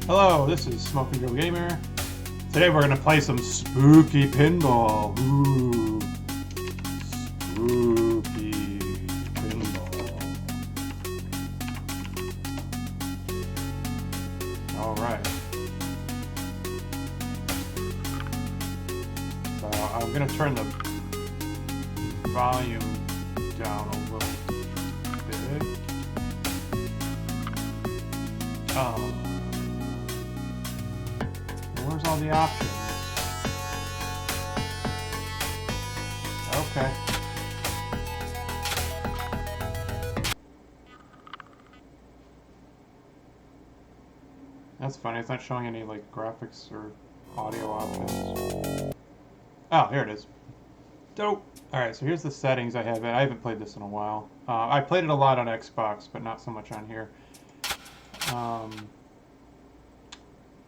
Hello, this is Smoking Joe Gamer. Today we're gonna play some spooky pinball. Ooh, spooky pinball. All right. So I'm gonna turn the volume down a little bit. Where's all the options? Okay. That's funny, it's not showing any like graphics or audio options. Oh, here it is. Dope! Alright, so here's the settings I have. I haven't played this in a while. I played it a lot on Xbox, but not so much on here.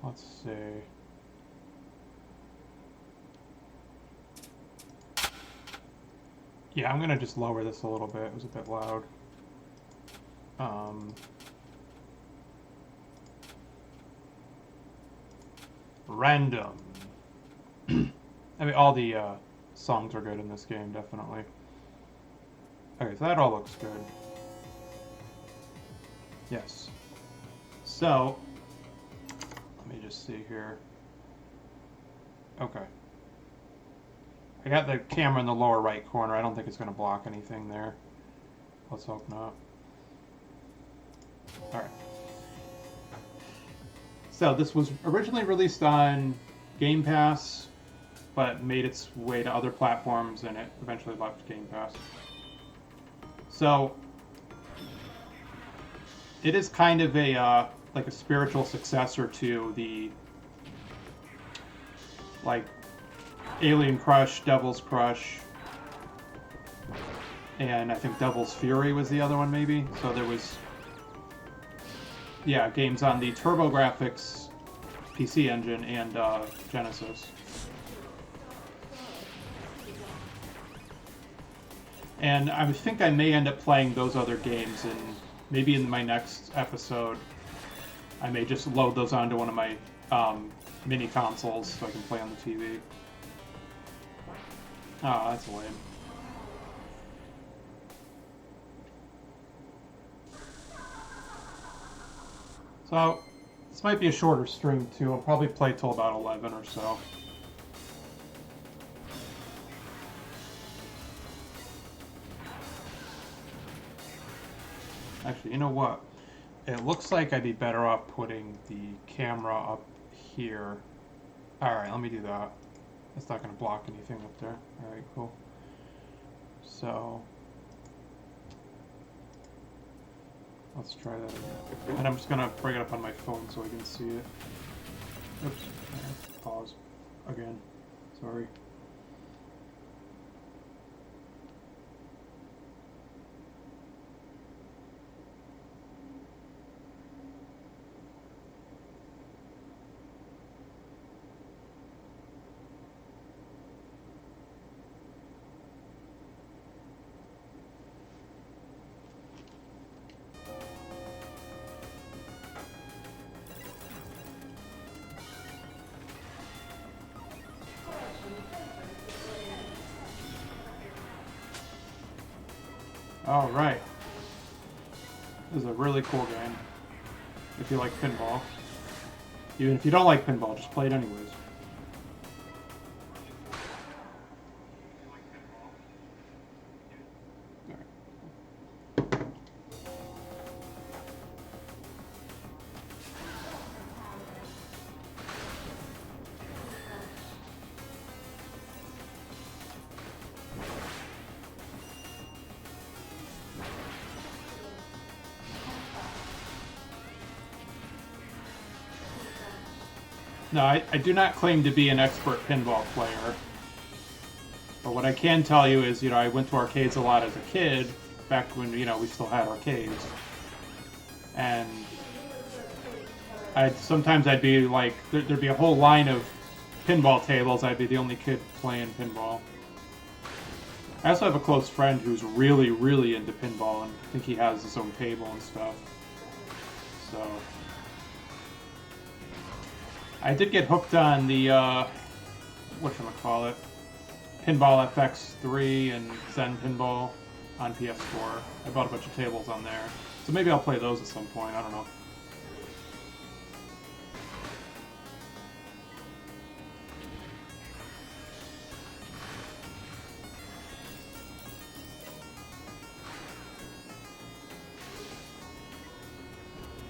Let's see. Yeah, I'm gonna just lower this a little bit. It was a bit loud. Random. I mean, all the songs are good in this game, definitely. Okay, so that all looks good. Yes. So, let me just see here. Okay. I got the camera in the lower right corner. I don't think it's going to block anything there. Let's hope not. Alright. So this was originally released on Game Pass, but made its way to other platforms, and it eventually left Game Pass. So it is kind of a like a spiritual successor to the like Alien Crush, Devil's Crush, and I think Devil's Fury was the other one, maybe. So there was, yeah, games on the TurboGrafx PC engine and Genesis. And I think I may end up playing those other games, and maybe in my next episode, I may just load those onto one of my mini consoles so I can play on the TV. Oh, that's lame. So, this might be a shorter stream too. I'll probably play till about 11 or so. Actually, you know what? It looks like I'd be better off putting the camera up here. Alright, let me do that. It's not going to block anything up there. Alright, cool. So, let's try that again. And I'm just going to bring it up on my phone so I can see it. Oops. Pause. Again. Sorry. Alright. This is a really cool game. If you like pinball. Even if you don't like pinball, just play it anyways. No, I do not claim to be an expert pinball player. But what I can tell you is, I went to arcades a lot as a kid, back when, we still had arcades. And sometimes I'd be like, there'd be a whole line of pinball tables. I'd be the only kid playing pinball. I also have a close friend who's really, really into pinball, and I think he has his own table and stuff. So, I did get hooked on the, whatchamacallit, Pinball FX3 and Zen Pinball on PS4. I bought a bunch of tables on there. So maybe I'll play those at some point, I don't know.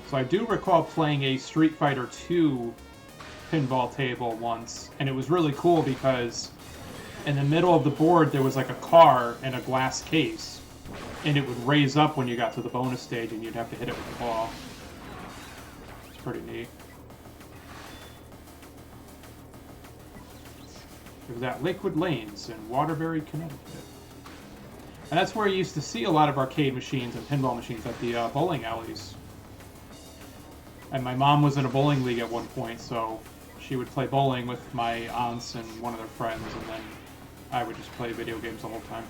So I do recall playing a Street Fighter II pinball table once, and it was really cool because in the middle of the board there was like a car and a glass case, and it would raise up when you got to the bonus stage and you'd have to hit it with the ball. It's pretty neat. It was at Lakewood Lanes in Waterbury, Connecticut. And that's where you used to see a lot of arcade machines and pinball machines, at the bowling alleys. And my mom was in a bowling league at one point, so she would play bowling with my aunts and one of their friends, and then I would just play video games the whole time.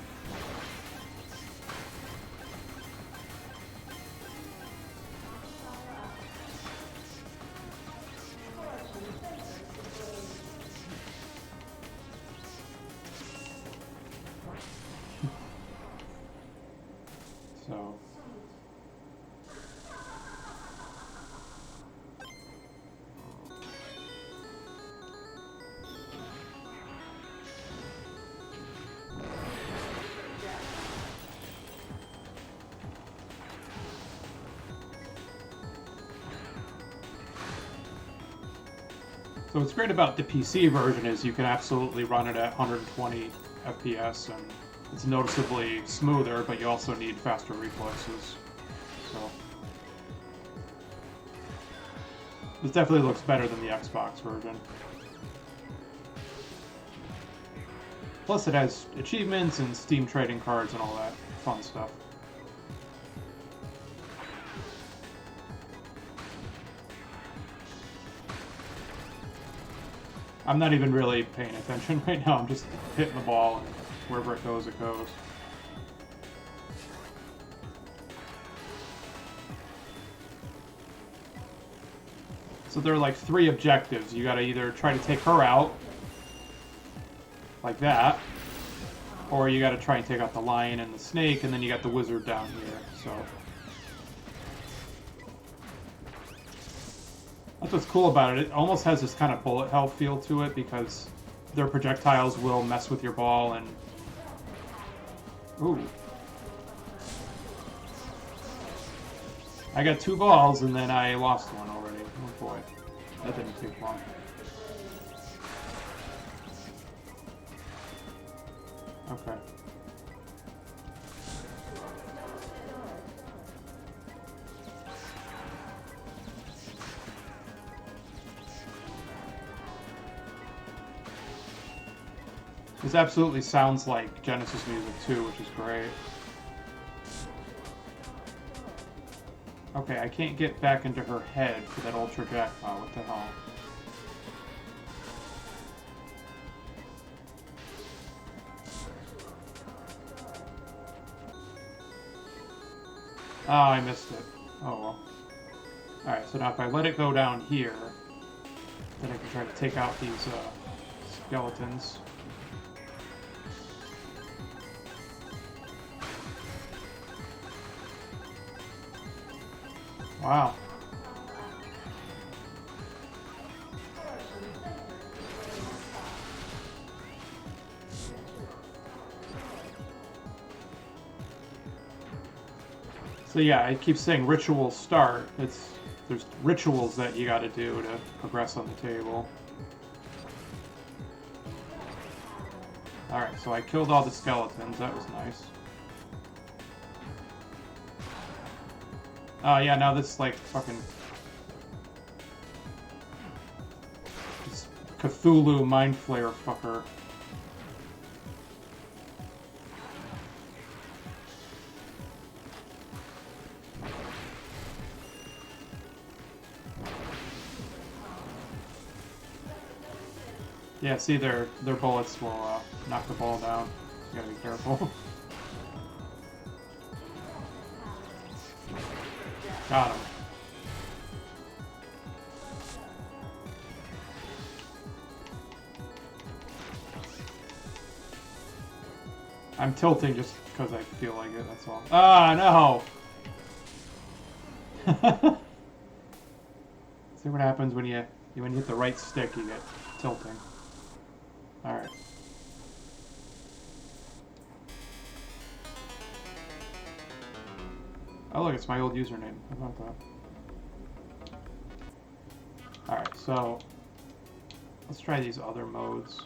So... So what's great about the PC version is you can absolutely run it at 120 FPS, and it's noticeably smoother, but you also need faster reflexes. So this definitely looks better than the Xbox version. Plus it has achievements and Steam trading cards and all that fun stuff. I'm not even really paying attention right now, I'm just hitting the ball, and wherever it goes, it goes. So there are like 3 objectives. You gotta either try to take her out, like that, or you gotta try and take out the lion and the snake, and then you got the wizard down here, so... That's what's cool about it. It almost has this kind of bullet hell feel to it, because their projectiles will mess with your ball and... Ooh. I got 2 balls and then I lost one already. Oh boy. That didn't take long. Okay. This absolutely sounds like Genesis music too, which is great. Okay, I can't get back into her head for that ultra jackpot. What the hell? Oh, I missed it. Oh well. Alright, so now if I let it go down here, then I can try to take out these skeletons. Wow. So yeah, I keep saying ritual start. There's rituals that you gotta do to progress on the table. Alright, so I killed all the skeletons, that was nice. Oh yeah, now this like fucking... this Cthulhu Mind Flayer fucker. Yeah, see, their bullets will knock the ball down. You gotta be careful. Got him. I'm tilting just because I feel like it, that's all. Ah, no! See what happens when you hit the right stick, you get tilting. Alright. Oh look, it's my old username. How about that? Alright, so let's try these other modes.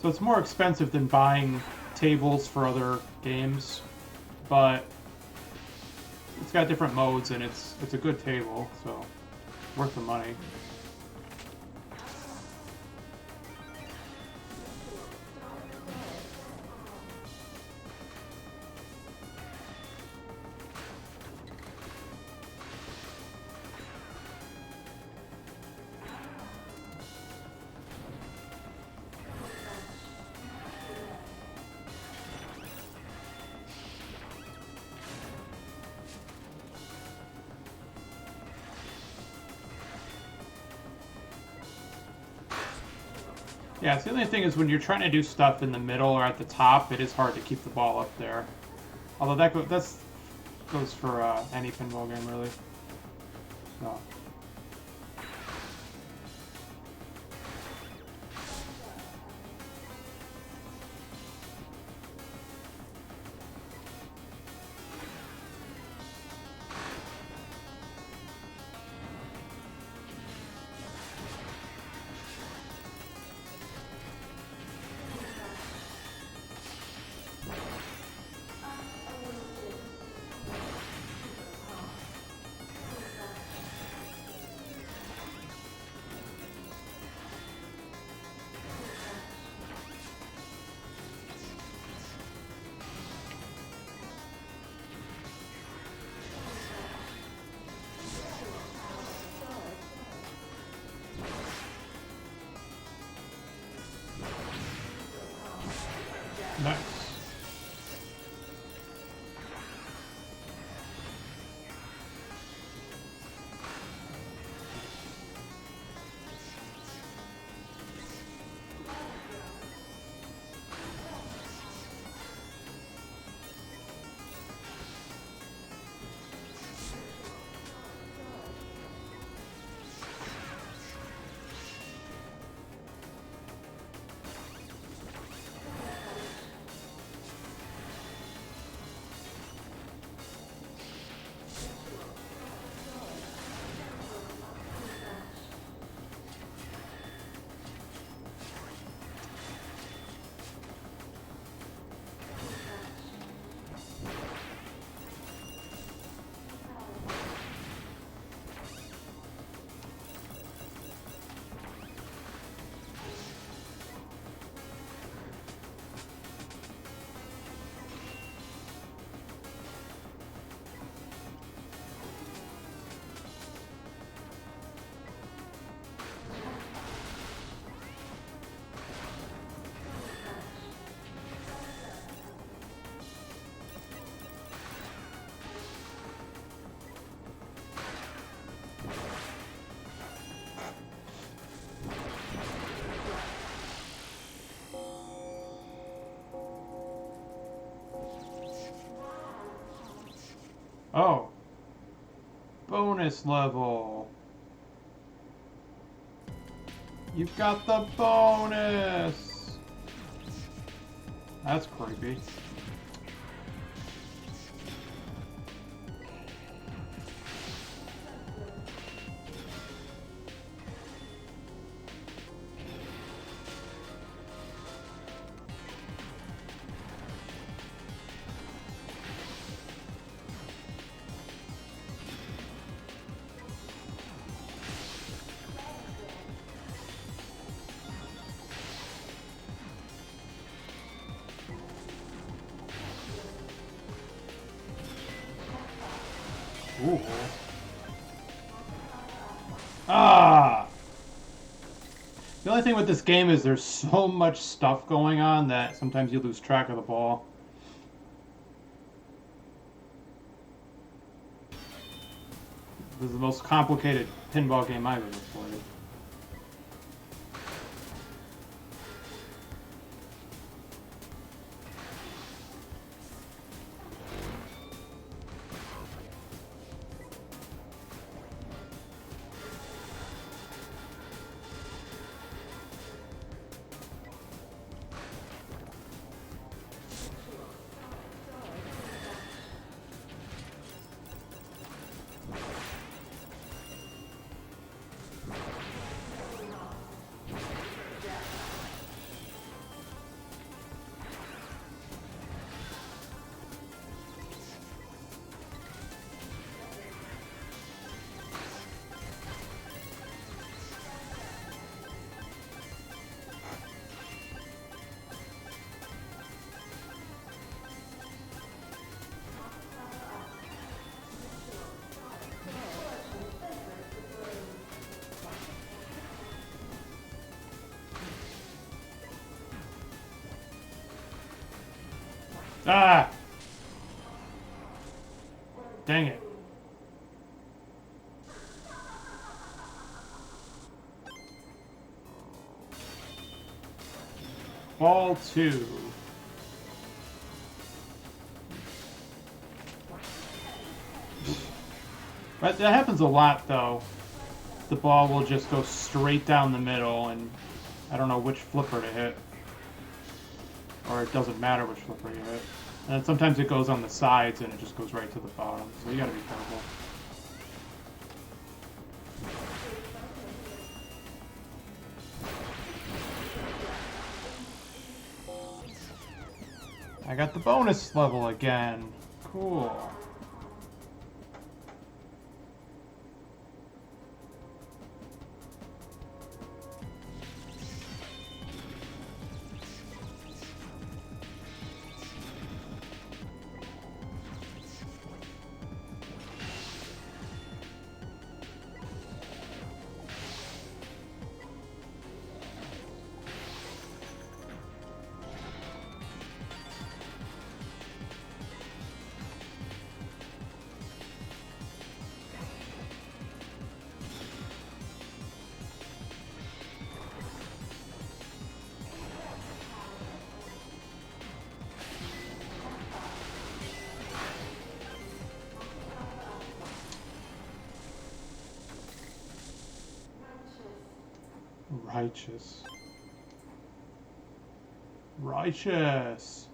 So it's more expensive than buying tables for other games, but it's got different modes and it's a good table, so worth the money. Yeah, so the only thing is when you're trying to do stuff in the middle or at the top, it is hard to keep the ball up there. Although that goes for any pinball game, really. So. Nice. Oh. Bonus level. You've got the bonus. That's creepy. Ooh. Ah! The only thing with this game is there's so much stuff going on that sometimes you lose track of the ball. This is the most complicated pinball game I've ever played. Ah! Dang it. Ball 2. Right, that happens a lot, though. The ball will just go straight down the middle, and I don't know which flipper to hit. Or it doesn't matter which flipper you hit. And then sometimes it goes on the sides, and it just goes right to the bottom. So you gotta be careful. I got the bonus level again. Cool. Righteous. Righteous.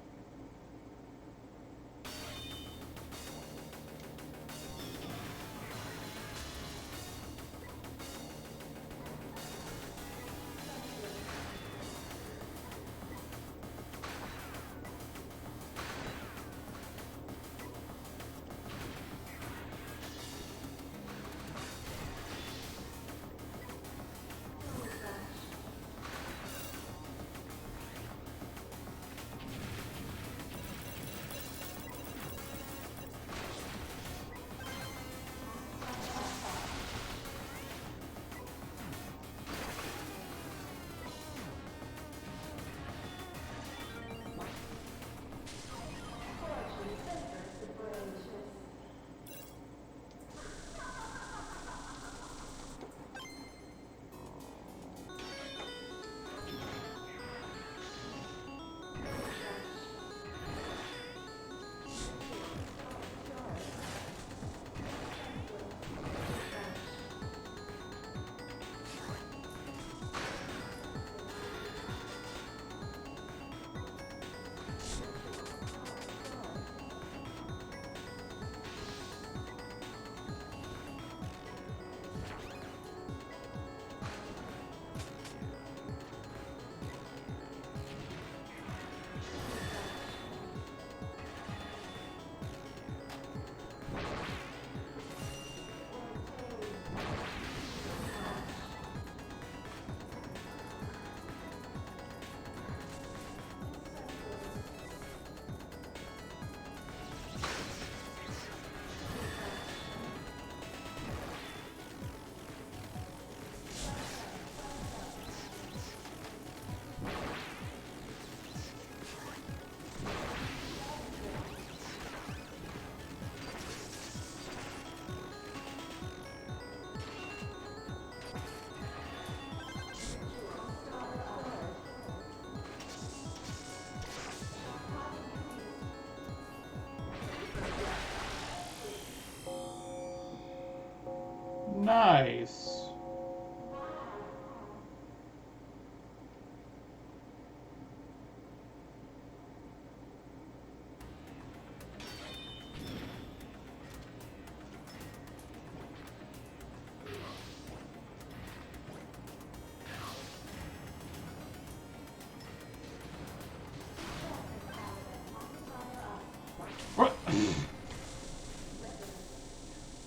Nice.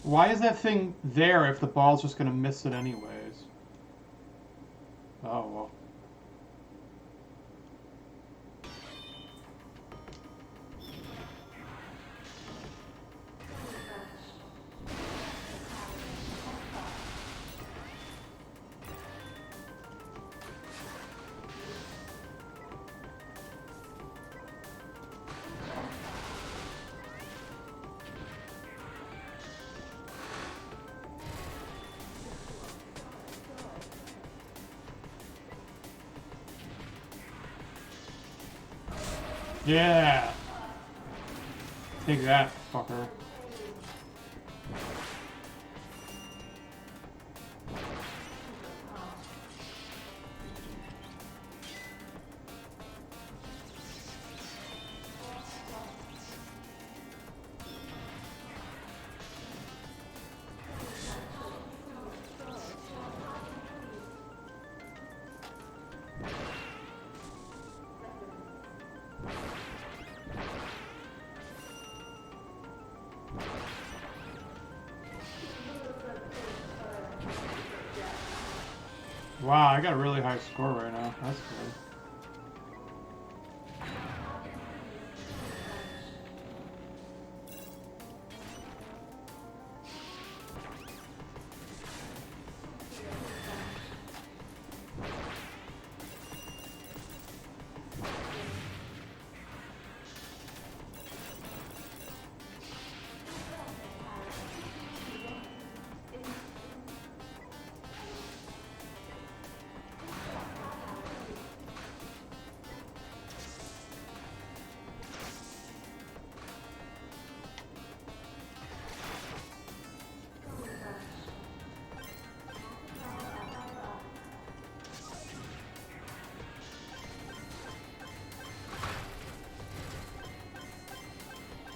Why is that thing there if the ball's just gonna miss it anyways? Oh, well. Yeah! Take that, fucker. Wow, I got a really high score right now. That's good.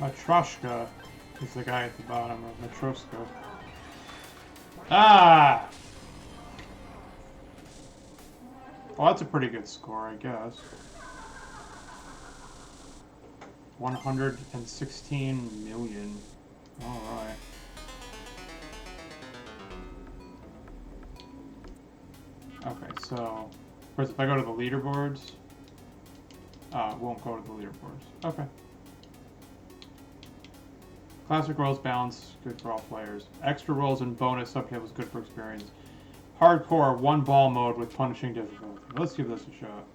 Matryoshka is the guy at the bottom of Matryoshka. Ah! Well, that's a pretty good score, I guess. 116 million. Alright. Okay, so first if I go to the leaderboards, it won't go to the leaderboards. Okay. Classic rolls balance, good for all players. Extra rolls and bonus uphill is good for experience. Hardcore, one ball mode with punishing difficulty. Let's give this a shot.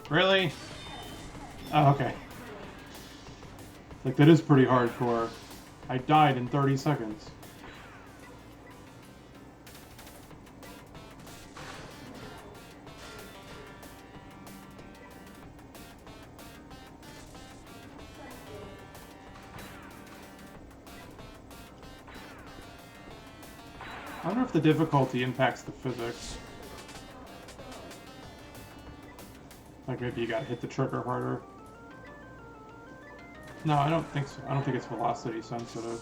Really? Oh, okay. Like, that is pretty hardcore. I died in 30 seconds. I wonder if the difficulty impacts the physics. Like maybe you gotta hit the trigger harder. No, I don't think so. I don't think it's velocity sensitive.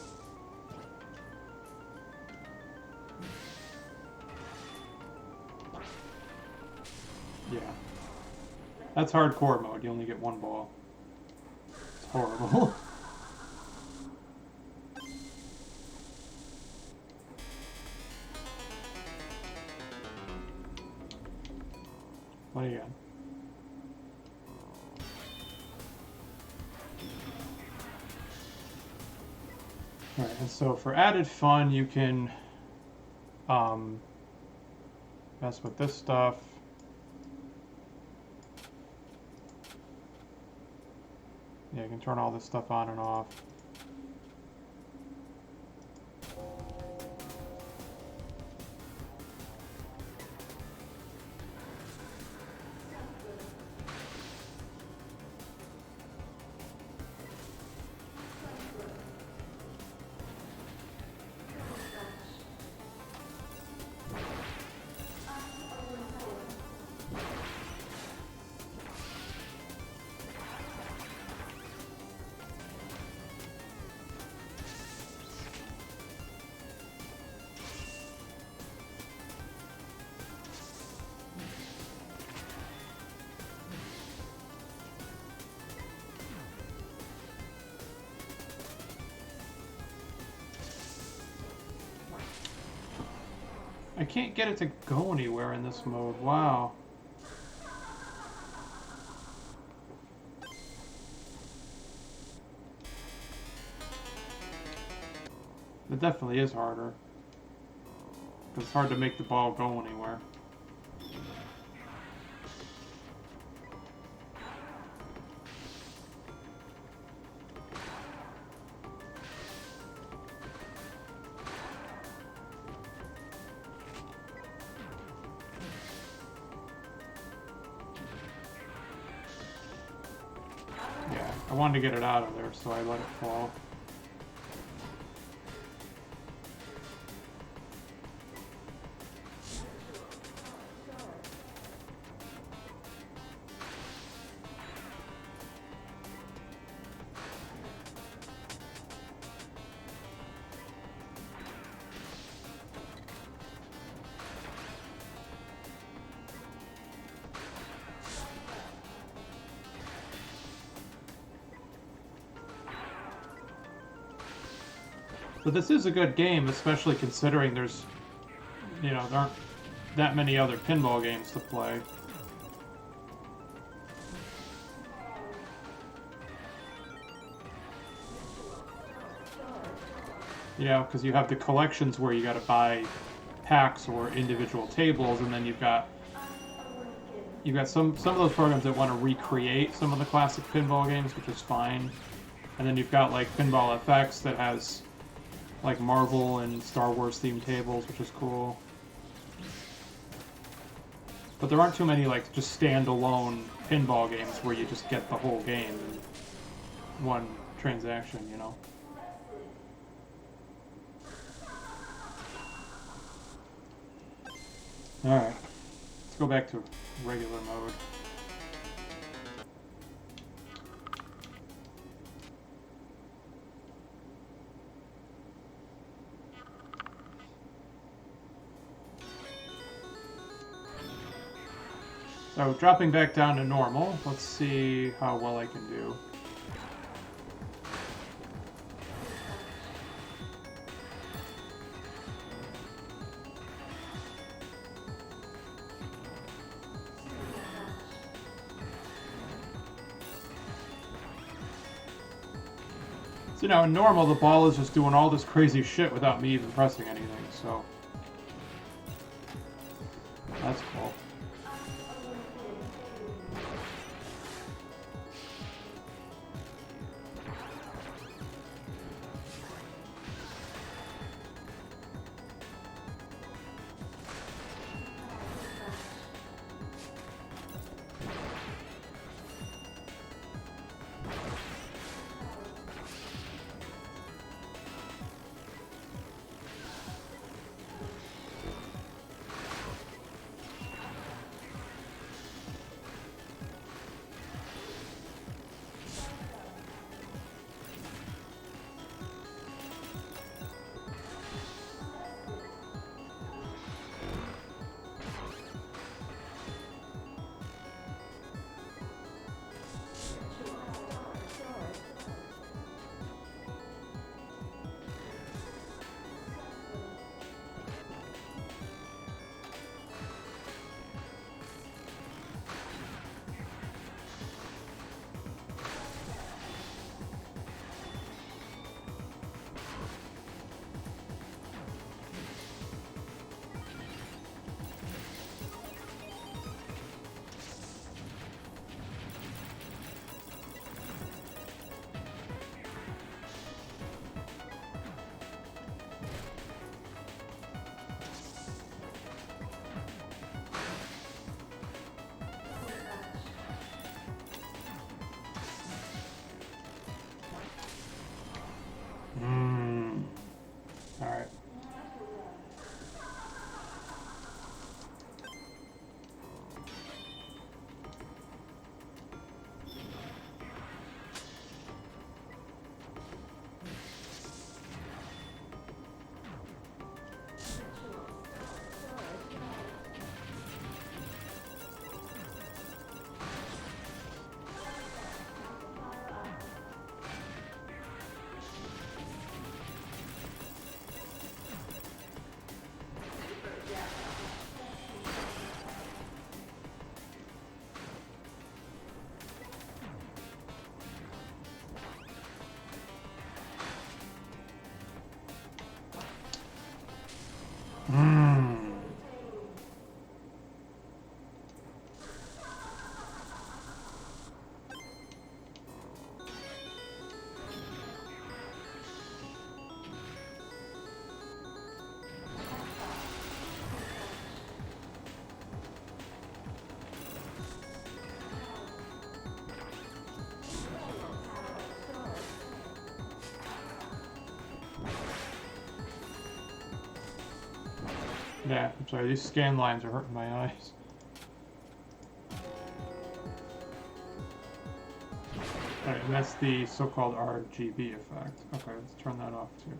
Yeah. That's hardcore mode. You only get one ball. It's horrible. Play again. Alright, and so for added fun, you can Mess with this stuff. Yeah, you can turn all this stuff on and off. I can't get it to go anywhere in this mode. Wow. It definitely is harder. It's hard to make the ball go anywhere. Yeah, I wanted to get it out of there, so I let it fall. But this is a good game, especially considering there's, you know, there aren't that many other pinball games to play. You know, because you have the collections where you got to buy packs or individual tables, and then you've got some of those programs that want to recreate some of the classic pinball games, which is fine. And then you've got like Pinball FX that has like Marvel and Star Wars themed tables, which is cool. But there aren't too many like just standalone pinball games where you just get the whole game in one transaction, you know. Alright, let's go back to regular mode. So dropping back down to normal, let's see how well I can do. So now in normal, the ball is just doing all this crazy shit without me even pressing anything, so that's cool. Hmm. Yeah, I'm sorry, these scan lines are hurting my eyes. Alright, and that's the so-called RGB effect. Okay, let's turn that off too.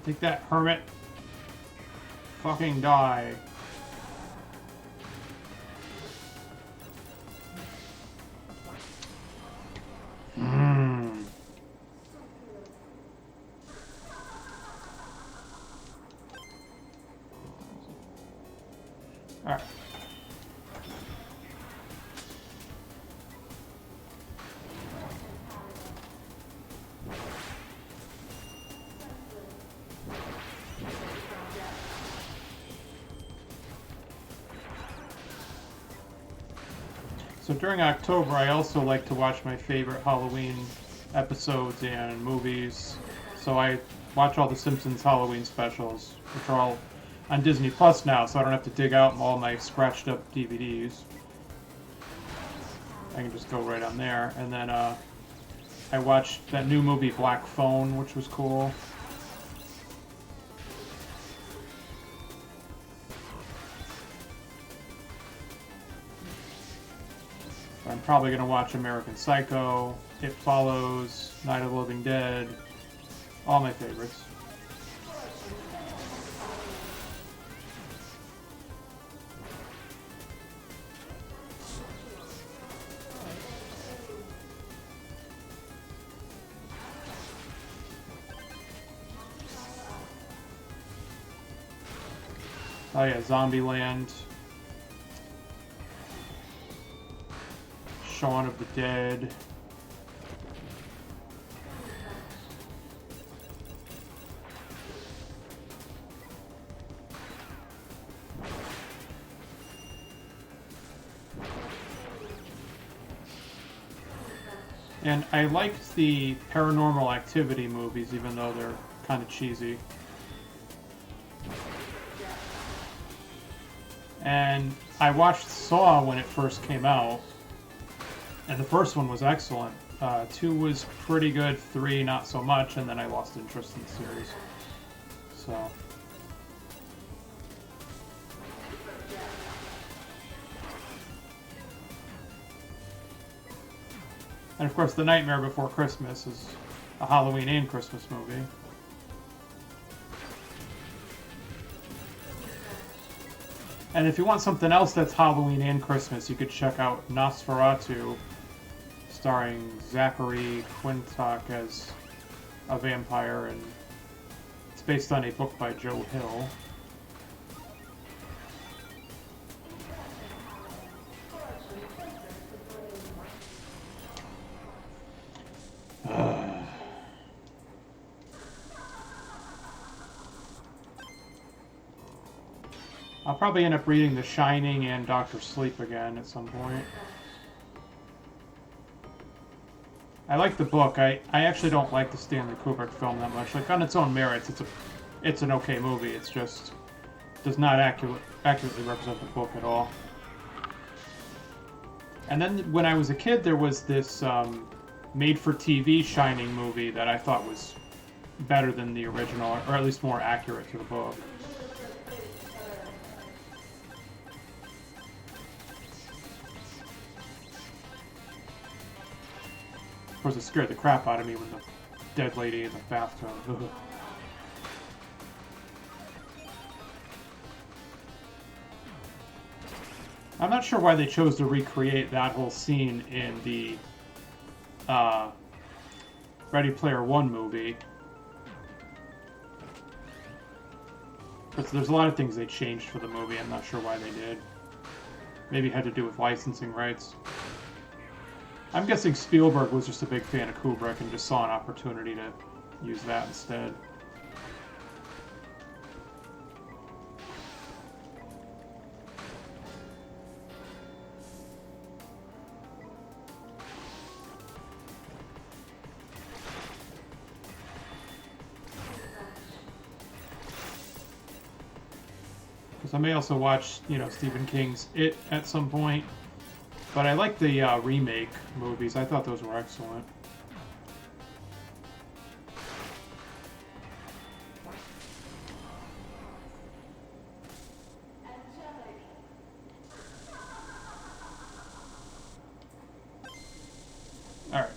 Take that, hermit. Fucking die. Hmm. Alright. So during October, I also like to watch my favorite Halloween episodes and movies. So I watch all the Simpsons Halloween specials, which are all on Disney Plus now, so I don't have to dig out all my scratched up DVDs. I can just go right on there. And then I watched that new movie Black Phone, which was cool. I'm probably going to watch American Psycho, It Follows, Night of the Living Dead, all my favorites. Oh yeah, Zombieland, Shaun of the Dead. And I liked the Paranormal Activity movies, even though they're kind of cheesy. And I watched Saw when it first came out, and the first one was excellent. 2 was pretty good, 3 not so much, and then I lost interest in the series. So. And of course, The Nightmare Before Christmas is a Halloween and Christmas movie. And if you want something else that's Halloween and Christmas, you could check out Nosferatu, starring Zachary Quintock as a vampire, and it's based on a book by Joe Hill. I'll probably end up reading The Shining and Dr. Sleep again at some point. I like the book. I actually don't like the Stanley Kubrick film that much. Like, on its own merits, it's an okay movie. It's just does not accurately represent the book at all. And then when I was a kid, there was this made-for-TV Shining movie that I thought was better than the original, or at least more accurate to the book. Of course, it scared the crap out of me when the dead lady in the bathtub. Ugh. I'm not sure why they chose to recreate that whole scene in the Ready Player One movie. But there's a lot of things they changed for the movie. I'm not sure why they did. Maybe it had to do with licensing rights. I'm guessing Spielberg was just a big fan of Kubrick and just saw an opportunity to use that instead. Because I may also watch, Stephen King's It at some point. But I like the remake movies. I thought those were excellent. All right.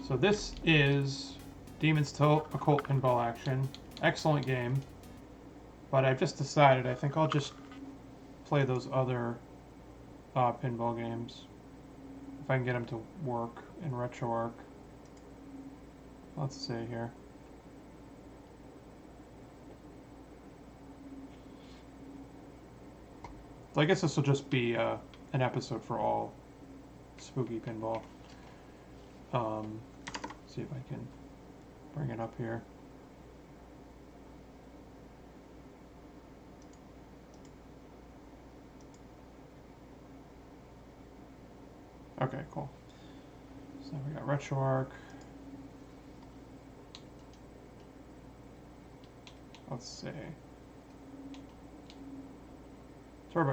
So this is Demon's Occult Pinball Action. Excellent game. But I've just decided, I think I'll just play those other pinball games. If I can get them to work in RetroArch. Let's see here. So I guess this will just be an episode for all spooky pinball. See if I can bring it up here. Okay, cool. So we got RetroArch. Let's see.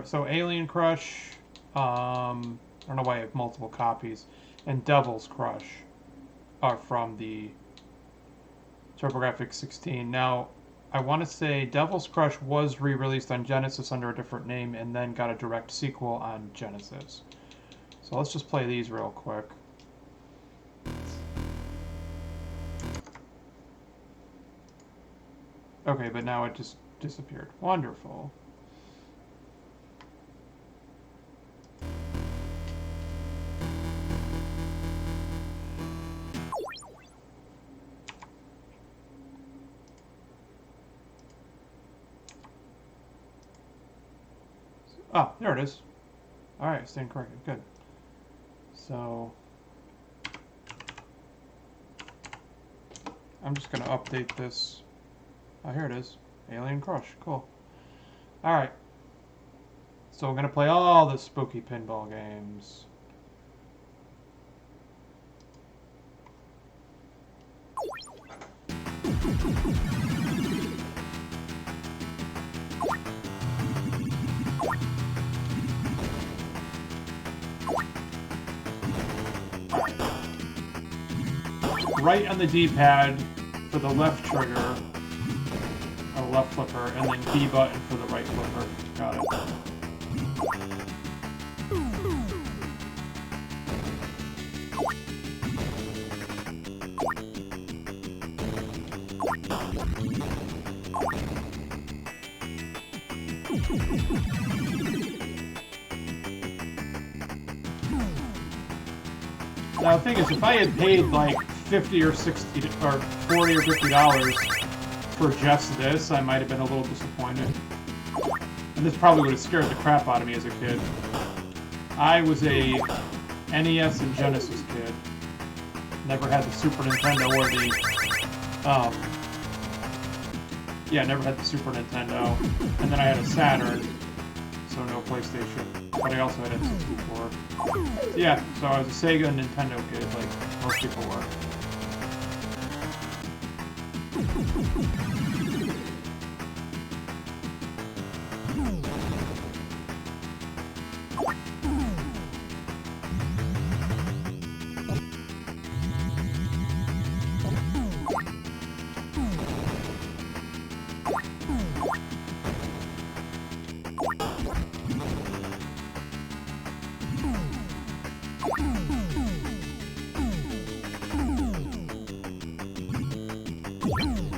So Alien Crush. I don't know why I have multiple copies. And Devil's Crush are from the TurboGrafx 16. Now, I want to say Devil's Crush was re-released on Genesis under a different name and then got a direct sequel on Genesis. So let's just play these real quick. Okay, but now it just disappeared. Wonderful. Oh, there it is. Alright, stand corrected. Good. So I'm just going to update this. Oh, here it is. Alien Crush. Cool. Alright. So we're going to play all the spooky pinball games. Right on the D-pad for the left trigger, or left flipper, and then B button for the right flipper. Got it. Now the thing is, if I had paid like $50 or $60 or $40 or $50 for just this, I might have been a little disappointed. And this probably would have scared the crap out of me as a kid. I was a NES and Genesis kid. Never had the Super Nintendo or the, yeah, never had the Super Nintendo. And then I had a Saturn, so no PlayStation. But I also had N64. Yeah, so I was a Sega and Nintendo kid, like most people were.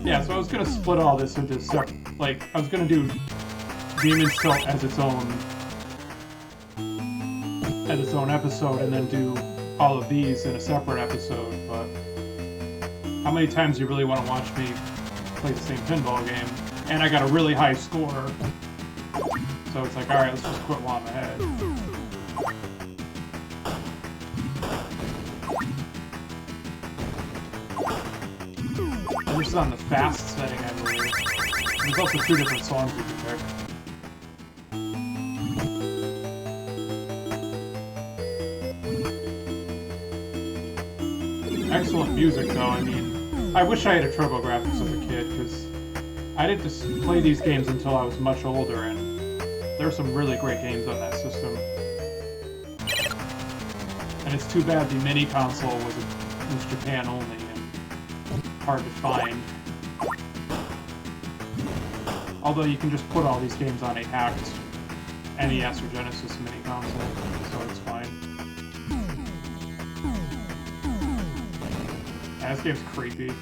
Yeah, so I was gonna split all this into separate, like, I was gonna do Demon's Tilt as its own episode, and then do all of these in a separate episode, but how many times do you really want to watch me play the same pinball game? And I got a really high score, so it's like, alright, let's just quit while I'm ahead. This is on the fast setting, I believe. There's also 2 different songs you can pick. Excellent music, though. I mean, I wish I had a TurboGrafx as a kid, because I didn't just play these games until I was much older, and there are some really great games on that system. And it's too bad the mini console was Japan only. Hard to find. Although you can just put all these games on a hacked NES or Genesis mini console, so it's fine. Yeah, this game's creepy.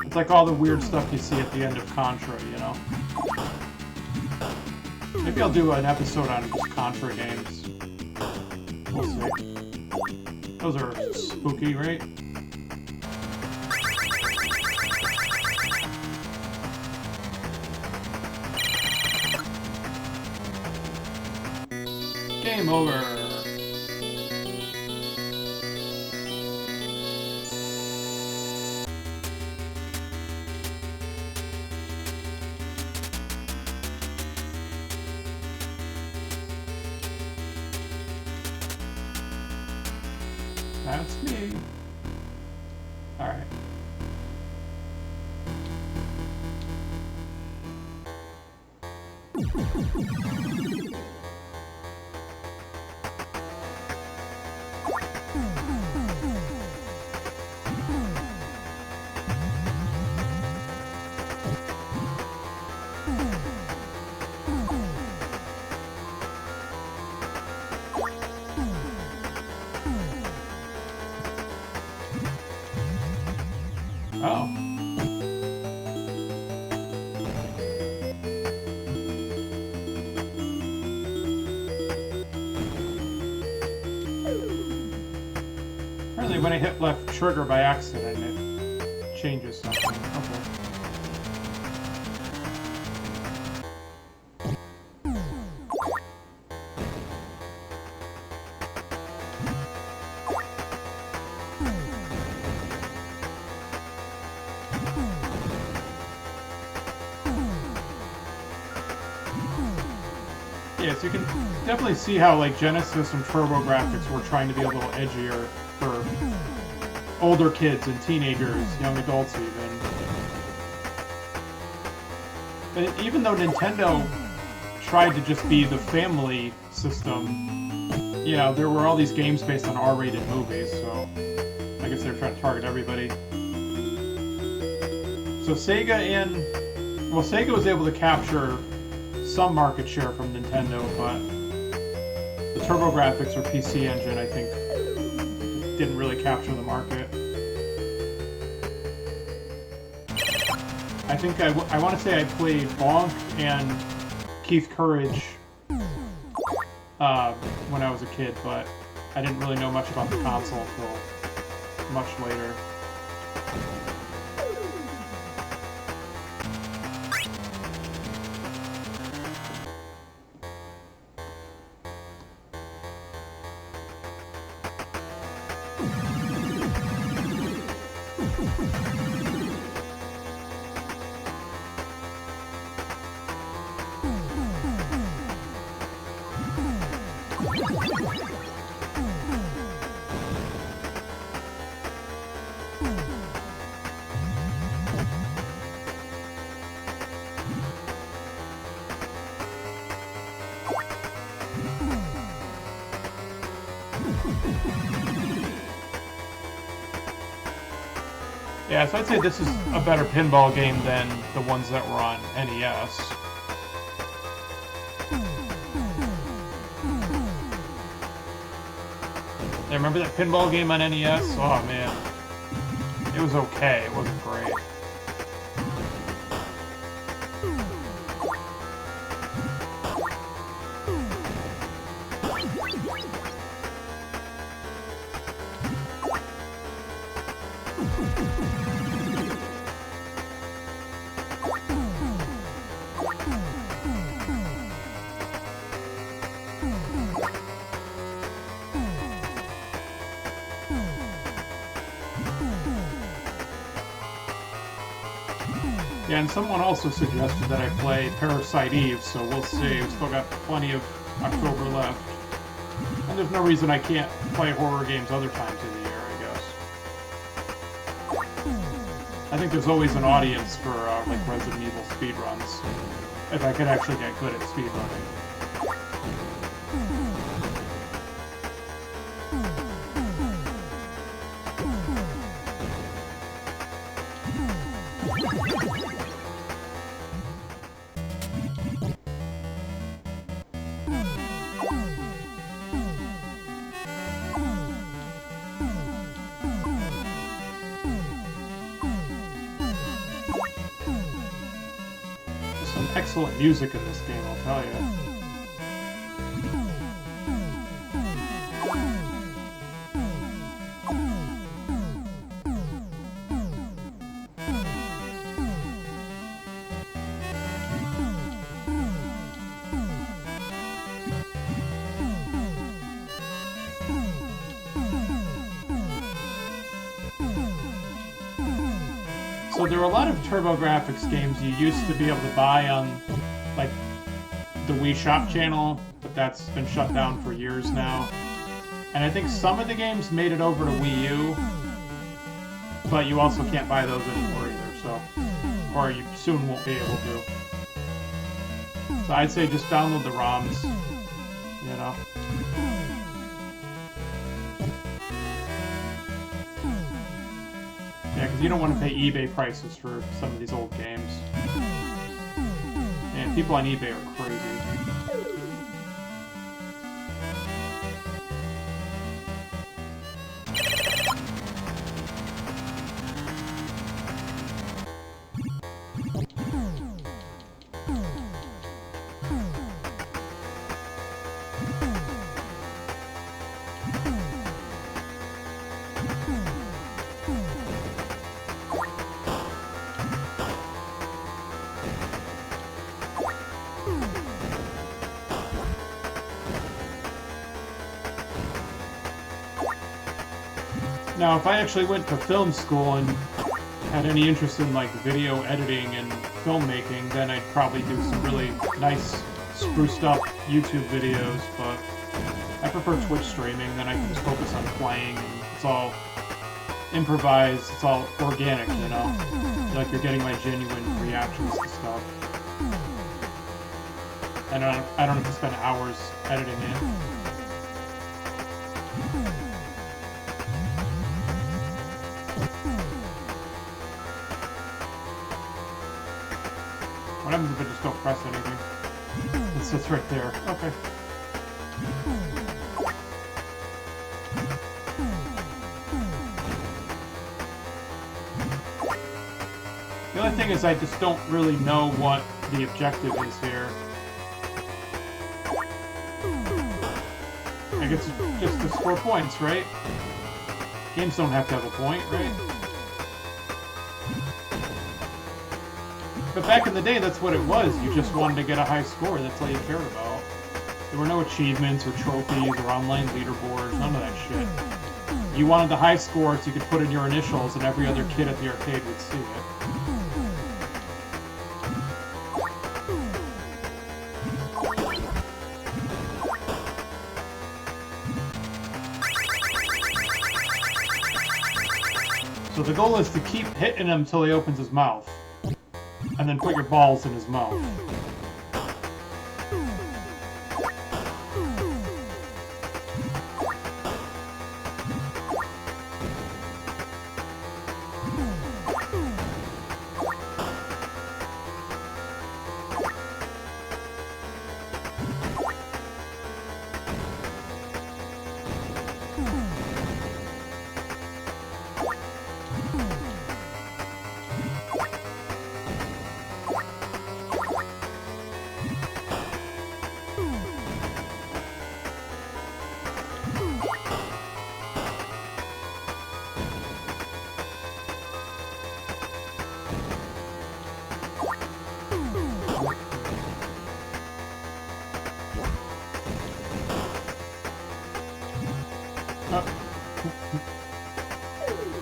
It's like all the weird stuff you see at the end of Contra, you know? Maybe I'll do an episode on just Contra games. We'll see. Those are spooky, right? Game over. That's me. Alright. Oh. Apparently when I hit left trigger by accident, it changes something. Okay. Yeah, so you can definitely see how like Genesis and TurboGrafx were trying to be a little edgier for older kids and teenagers, young adults even. But even though Nintendo tried to just be the family system, you know, there were all these games based on R-rated movies, so I guess they're trying to target everybody. So Sega was able to capture some market share from Nintendo, but the TurboGrafx or PC Engine, I think, didn't really capture the market. I think I want to say I played Bonk and Keith Courage when I was a kid, but I didn't really know much about the console until much later. Yeah, so I'd say this is a better pinball game than the ones that were on NES. Yeah, remember that pinball game on NES? Oh man. It was okay, it wasn't great. Yeah, and someone also suggested that I play Parasite Eve, so we'll see. We've still got plenty of October left. And there's no reason I can't play horror games other times of the year, I guess. I think there's always an audience for, like, Resident Evil speedruns. If I could actually get good at speedrunning. Excellent music in this game, I'll tell you. So there are a lot of TurboGrafx games you used to be able to buy on, like, the Wii Shop channel, but that's been shut down for years now. And I think some of the games made it over to Wii U, but you also can't buy those anymore either, so, or you soon won't be able to. So I'd say just download the ROMs, you know. Yeah, because you don't want to pay eBay prices for some of these old games. Man, people on eBay are crazy. Now, if I actually went to film school and had any interest in, like, video editing and filmmaking, then I'd probably do some really nice, spruced up YouTube videos, but I prefer Twitch streaming, then I can just focus on playing, and it's all improvised, it's all organic, you know? Like, you're getting my genuine reactions to stuff. And I don't have to spend hours editing it. What happens if I just don't press anything? It sits right there. Okay. The only thing is I just don't really know what the objective is here. I guess just to score points, right? Games don't have to have a point, right? But back in the day, that's what it was. You just wanted to get a high score. That's all you cared about. There were no achievements or trophies or online leaderboards, none of that shit. You wanted the high score so you could put in your initials and every other kid at the arcade would see it. So the goal is to keep hitting him until he opens his mouth. And then put your balls in his mouth.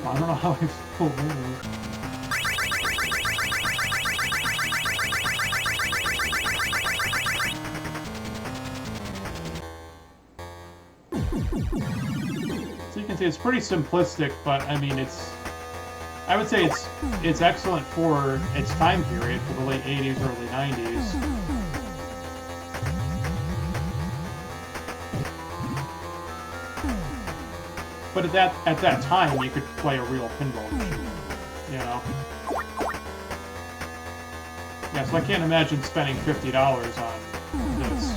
I don't know how I pulled in. So you can see it's pretty simplistic, but I mean I would say it's excellent for its time period, for the late 80s, early 90s. But at that time, you could play a real pinball machine, you know? Yeah, so I can't imagine spending $50 on this.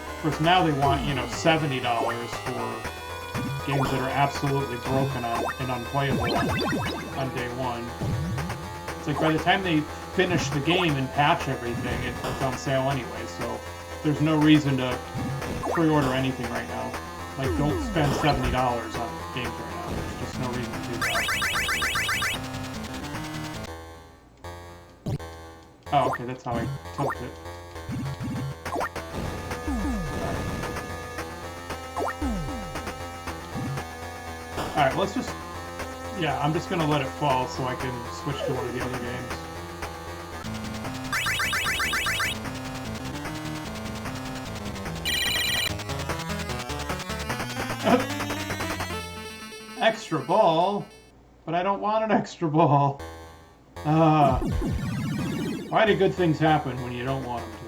Of course, now they want, you know, $70 for games that are absolutely broken and unplayable on day one. It's like by the time they finish the game and patch everything, it's on sale anyway, so there's no reason to pre-order anything right now. Like, don't spend $70 on games right now. There's just no reason to do that. Oh, okay, that's how I tilt it. Alright, let's just... Yeah, I'm just gonna let it fall so I can switch to one of the other games. Extra ball? But I don't want an extra ball. Why do good things happen when you don't want them to?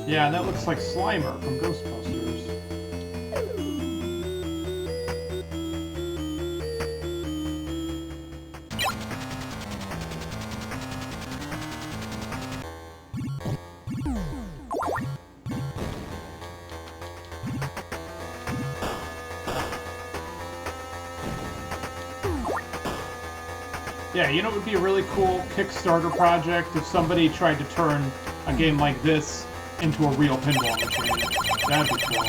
Yeah, that looks like Slimer from Ghostbusters. Yeah, you know what would be a really cool Kickstarter project if somebody tried to turn a game like this into a real pinball machine. That'd be cool.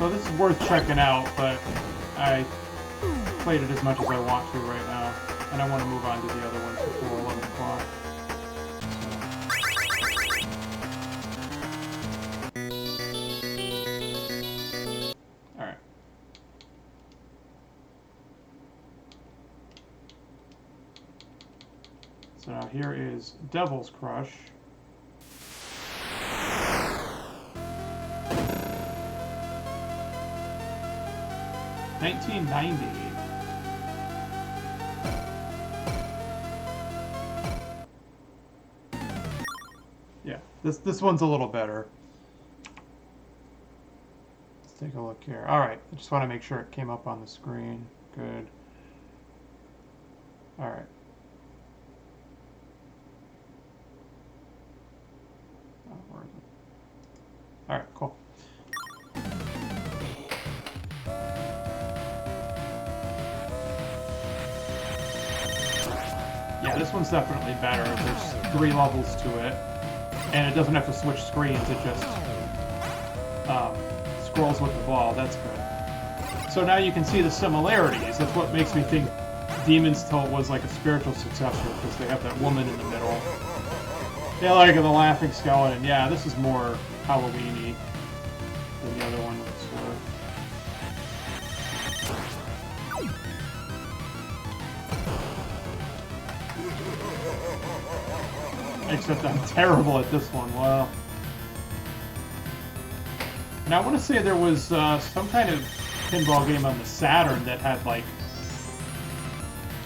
So this is worth checking out, but I played it as much as I want to right now, and I want to move on to the other ones before 11 o'clock. So now here is Devil's Crush. $19.90. This one's a little better. Let's take a look here. All right, I just want to make sure it came up on the screen. Good. All right. Oh, where is it? All right, cool. Yeah, this one's definitely better. There's 3 levels to it, and it doesn't have to switch screens. It just scrolls with the ball. That's good. So now you can see the similarities. That's what makes me think Demon's Toe was like a spiritual successor, because they have that woman in the middle. They like the laughing skeleton. Yeah, this is more Halloween-y than the other one. Except I'm terrible at this one. Well, now I want to say there was some kind of pinball game on the Saturn that had like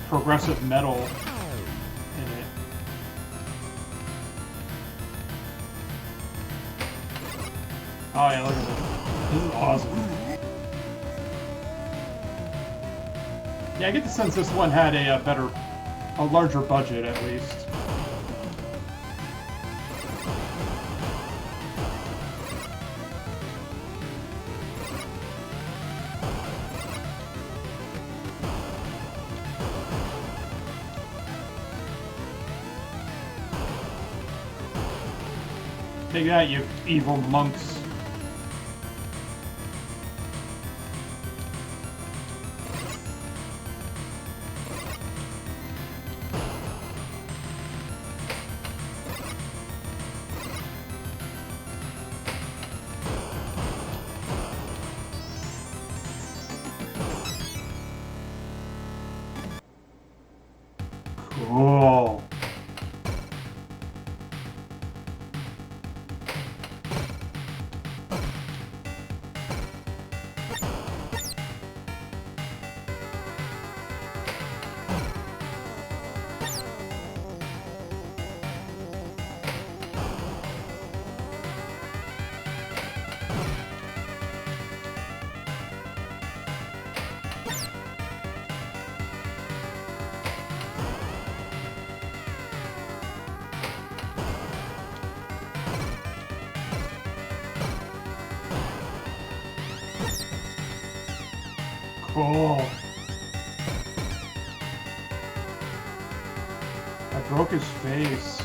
progressive metal in it. Oh yeah, look at this. This is awesome. Yeah, I get the sense this one had a larger budget at least. Take that, you evil monks. Cool. Cool. I broke his face.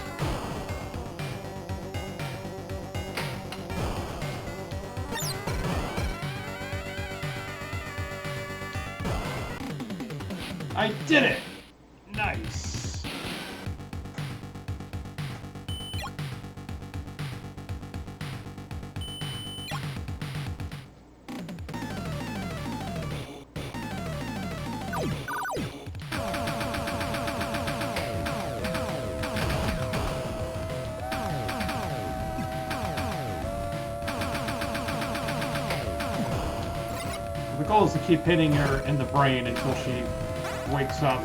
I did it! Nice. The goal is to keep hitting her in the brain until she wakes up.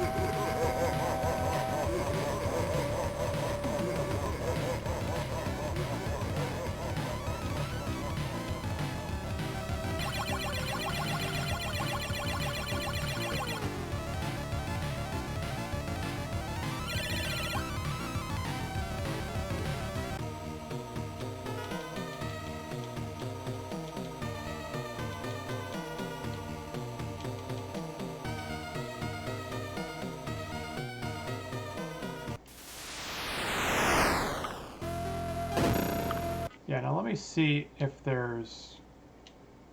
Yeah, now let me see if there's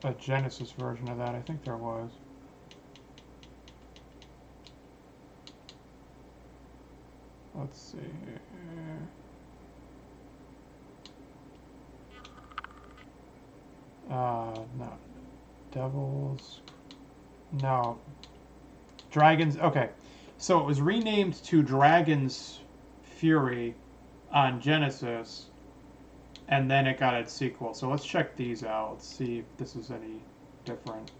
a Genesis version of that. I think there was. Let's see here. No. Devils. No. Dragons. Okay. So it was renamed to Dragon's Fury on Genesis, and then it got its sequel. So let's check these out. Let's see if this is any different.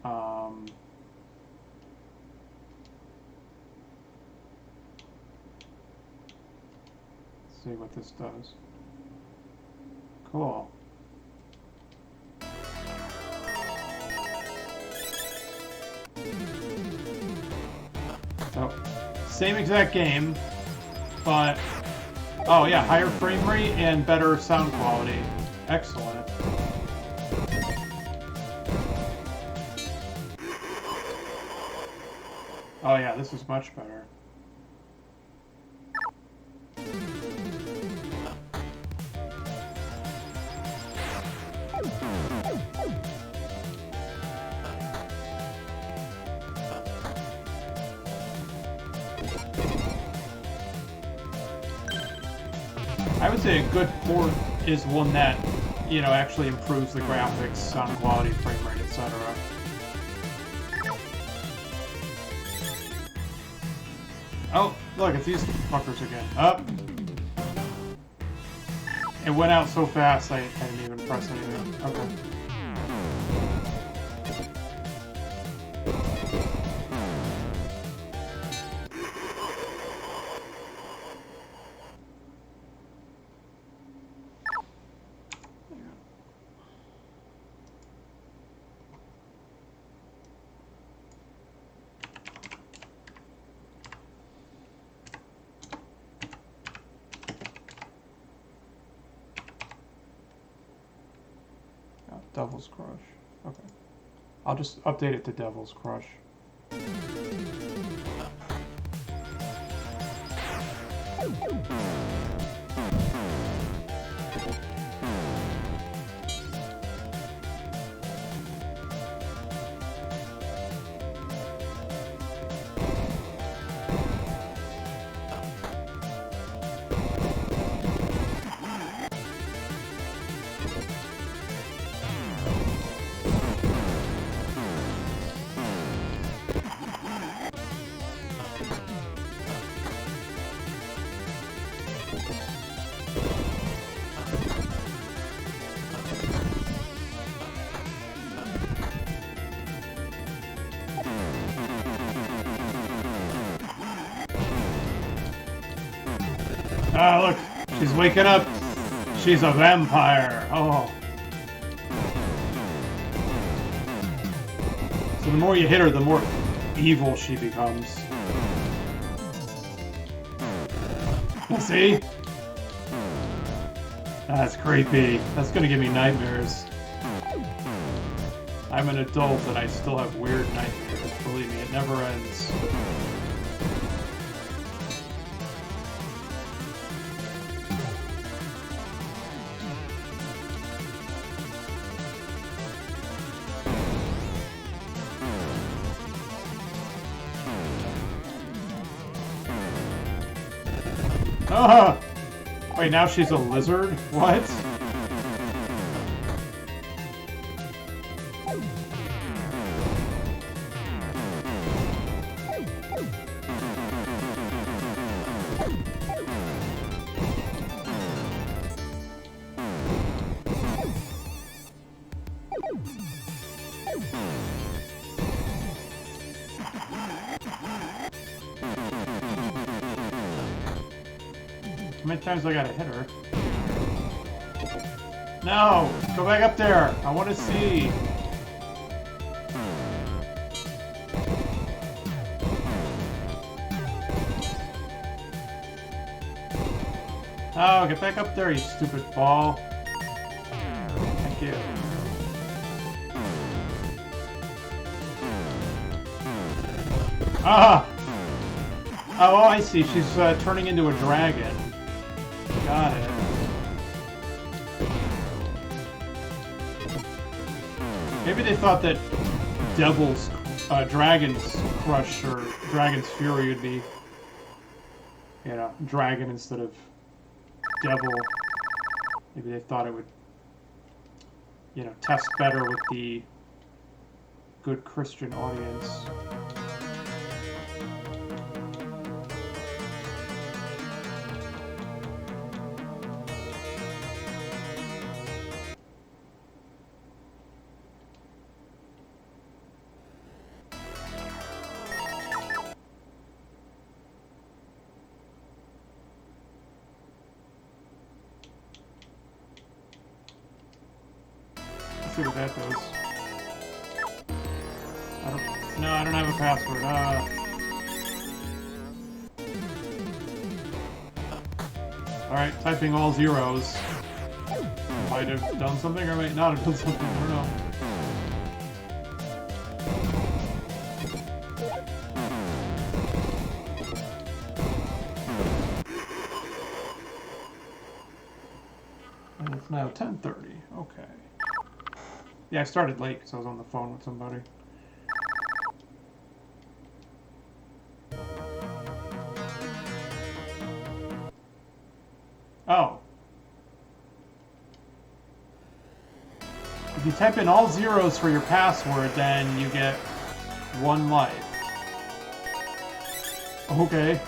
Let's see what this does. Cool. So, same exact game, but oh yeah, higher frame rate and better sound quality. Excellent. Oh yeah, this is much better. I would say a good port is one that, you know, actually improves the graphics, sound quality, frame rate, etc. Oh, look, it's these fuckers again. Up. It went out so fast I didn't even press anything. Okay. Devil's Crush. Okay. I'll just update it to Devil's Crush. Ah, look, she's waking up. She's a vampire. Oh. So the more you hit her, the more evil she becomes. See? That's creepy. That's gonna give me nightmares. I'm an adult and I still have weird nightmares. Believe me, it never ends. Ah! Wait, now she's a lizard? What? How many times do I gotta hit her? No! Go back up there! I want to see! Oh, get back up there, you stupid ball. Thank you. Ah! Oh, I see. She's turning into a dragon. Got it. Maybe they thought that Devil's Dragon's Crush or Dragon's Fury would be, you know, dragon instead of devil. Maybe they thought it would, you know, test better with the good Christian audience. see what that does. No, I don't have a password. Alright, typing all zeros. Might have done something or might not have done something, I don't know. And it's now 10:30, okay. Yeah, I started late because I was on the phone with somebody. Oh. If you type in all zeros for your password, then you get 1 life. Okay.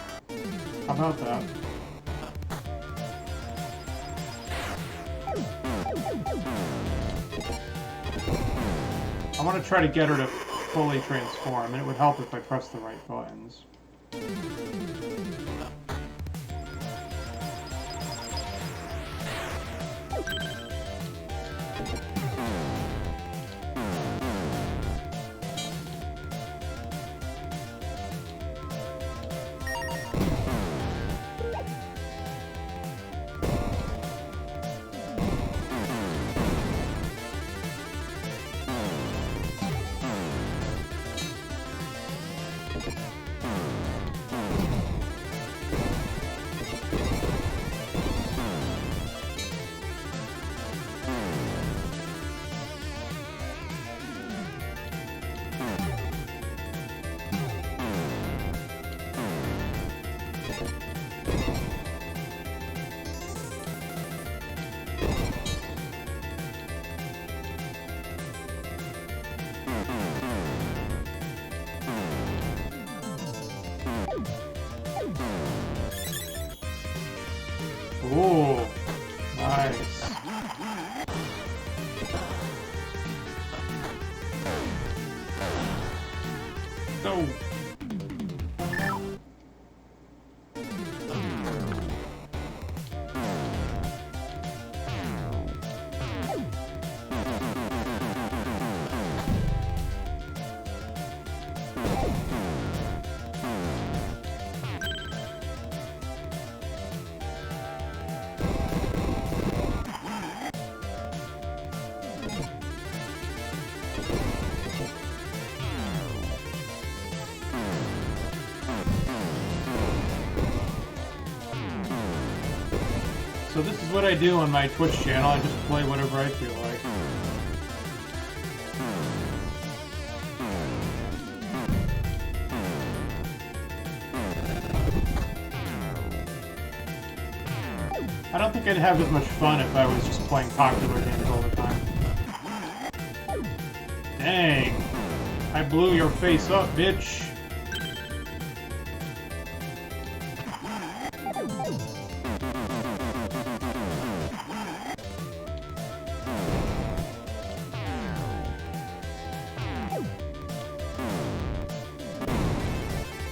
How about that? I want to try to get her to fully transform, and it would help if I pressed the right buttons. Ooh, nice. Go. So this is what I do on my Twitch channel. I just play whatever I feel like. I don't think I'd have as much fun if I was just playing popular games all the time. Dang. I blew your face up, bitch.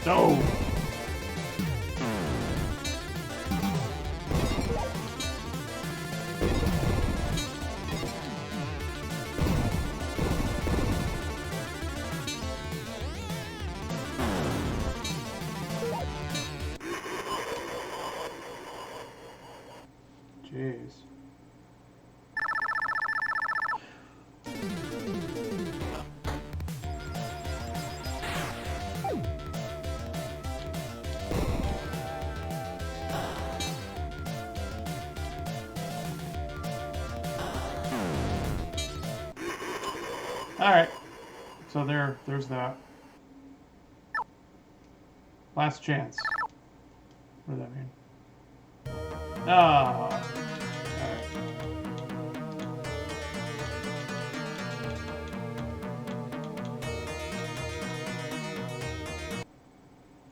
No. Jeez. Alright, so there's that. Last chance. What does that mean? Ah.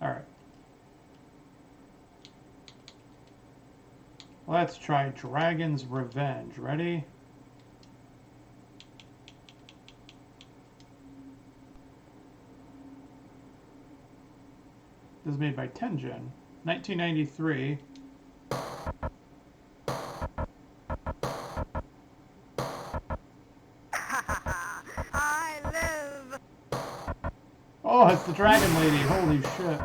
Alright. Let's try Dragon's Revenge. Ready? This is made by Tengen. 1993. the dragon lady. Holy shit.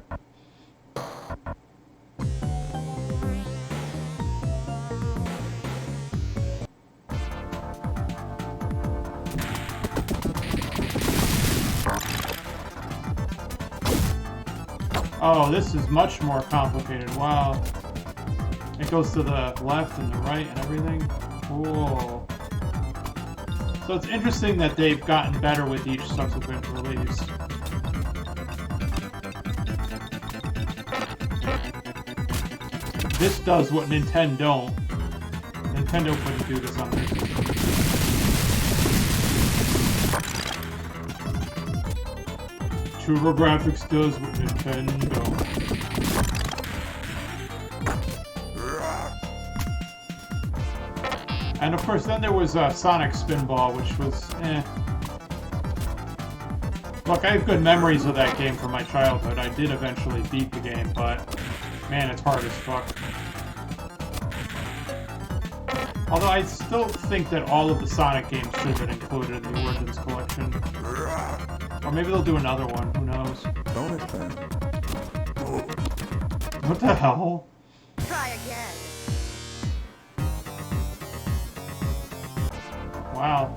Oh, this is much more complicated. Wow. It goes to the left and the right and everything. Cool. So it's interesting that they've gotten better with each subsequent release. This does what Nintendo don't. Nintendo couldn't do this on this. TurboGrafx does what Nintendo don't. And of course, then there was Sonic Spinball, which was Look, I have good memories of that game from my childhood. I did eventually beat the game, but man, it's hard as fuck. Although I still think that all of the Sonic games should have been included in the Origins collection. Or maybe they'll do another one, who knows? What the hell? Try again. Wow.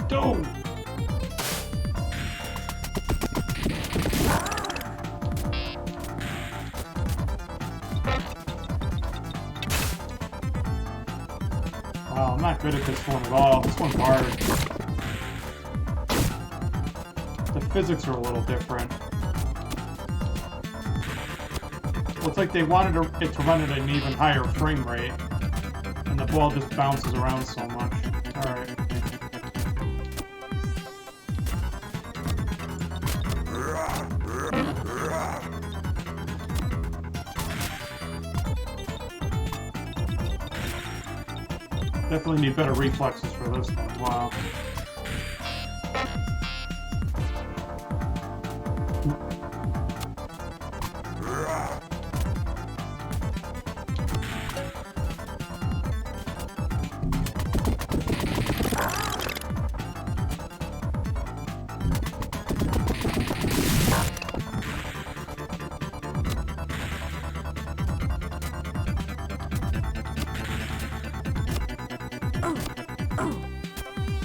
Go! Wow, I'm not good at this one at all. This one's hard. The physics are a little different. Looks like they wanted it to run at an even higher frame rate. And the ball just bounces around so much. Alright. Definitely need better reflexes for this one. Wow.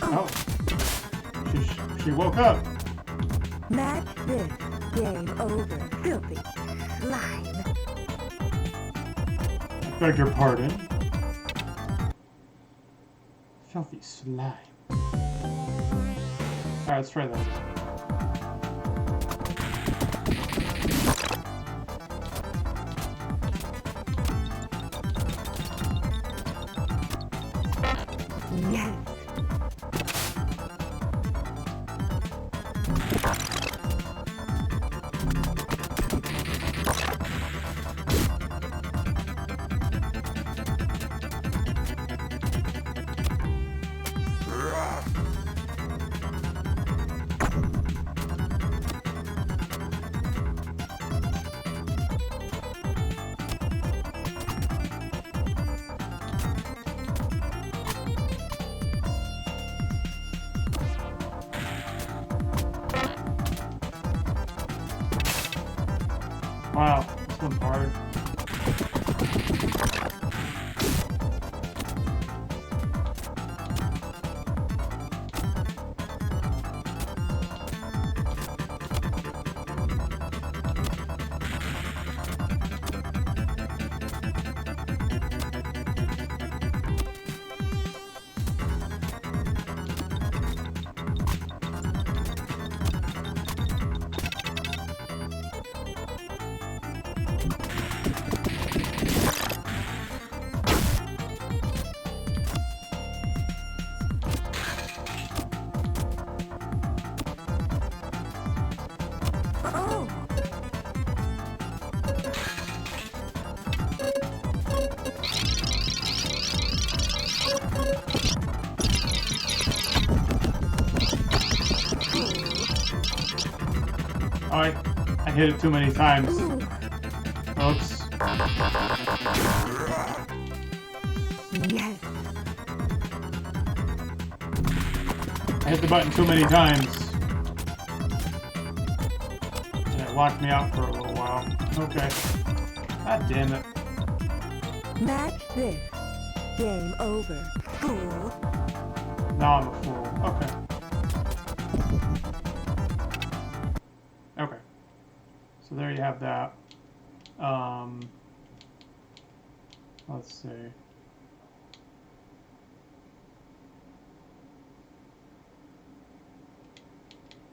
Oh, she woke up. Match this. Game over. Filthy slime. I beg your pardon. Filthy slime. Alright, let's try that. Yes. Wow, this one's hard. I hit it too many times. Ooh. Oops. Yes. I hit the button too many times. And it locked me out for a little while. Okay. God damn it. Match this. Game over. Fool. Now I'm a fool. Okay. Okay. So there you have that. Let's see.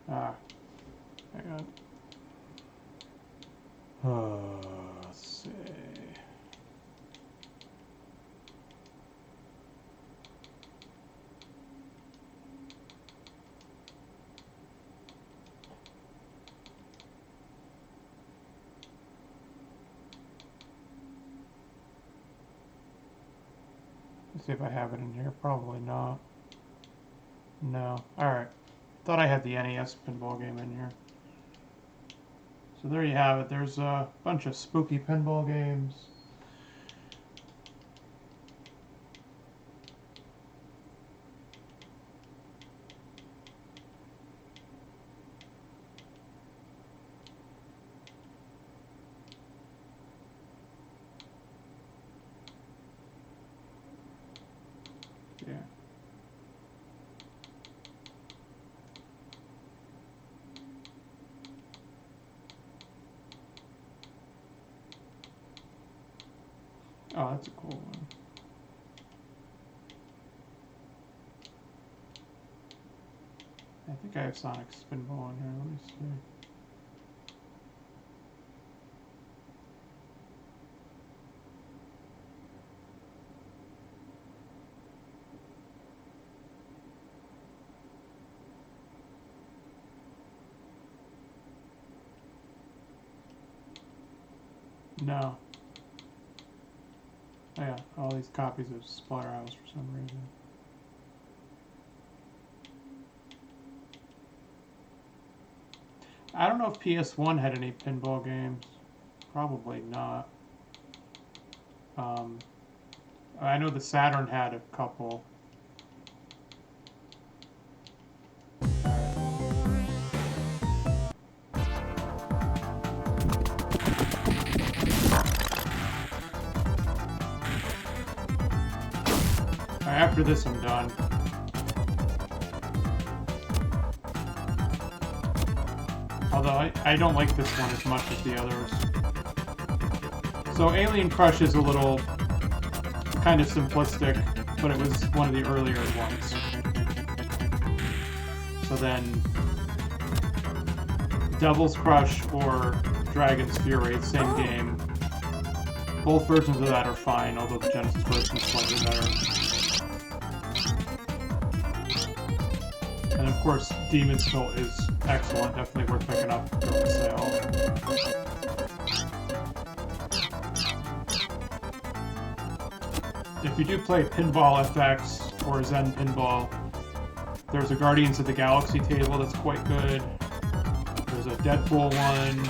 Hang on. Let's see. Let's see if I have it in here. Probably not. No. Alright. Thought I had the NES pinball game in here. So there you have it. There's a bunch of spooky pinball games. Yeah. Oh, that's a cool one. I think I have Sonic's pinball in here. Let me see. No. Oh yeah, all these copies of Splatterhouse for some reason. I don't know if PS1 had any pinball games. Probably not. I know the Saturn had a couple. After this, I'm done. Although I don't like this one as much as the others. So Alien Crush is a little kind of simplistic, but it was one of the earlier ones. So then Devil's Crush or Dragon's Fury, same game. Both versions of that are fine, although the Genesis version is slightly better. And of course, Demon's Cult is excellent, definitely worth picking up during the sale. If you do play Pinball FX or Zen Pinball, there's a Guardians of the Galaxy table that's quite good. There's a Deadpool one.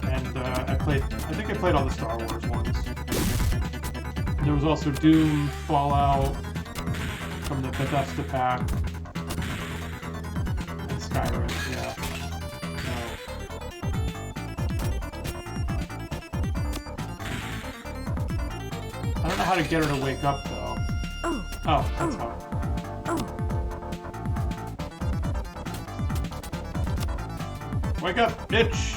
And I think I played all the Star Wars ones. There was also Doom, Fallout from the Bethesda pack, and Skyrim, yeah. I don't know how to get her to wake up, though. Oh, that's how. Wake up, bitch!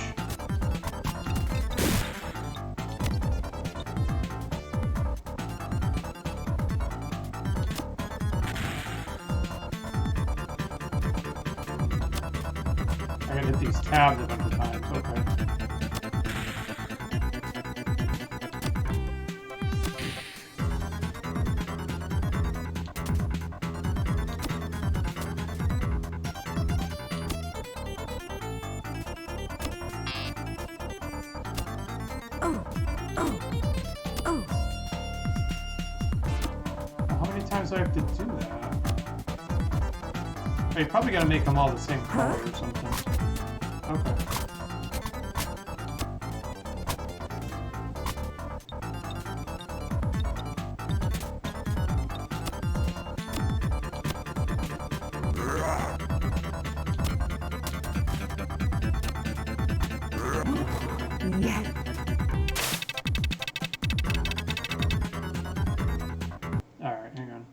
I gotta hit these tabs a bunch of times, okay. How many times do I have to do that? So you probably gotta make them all the same color or something. Okay. Yes. Alright, hang on.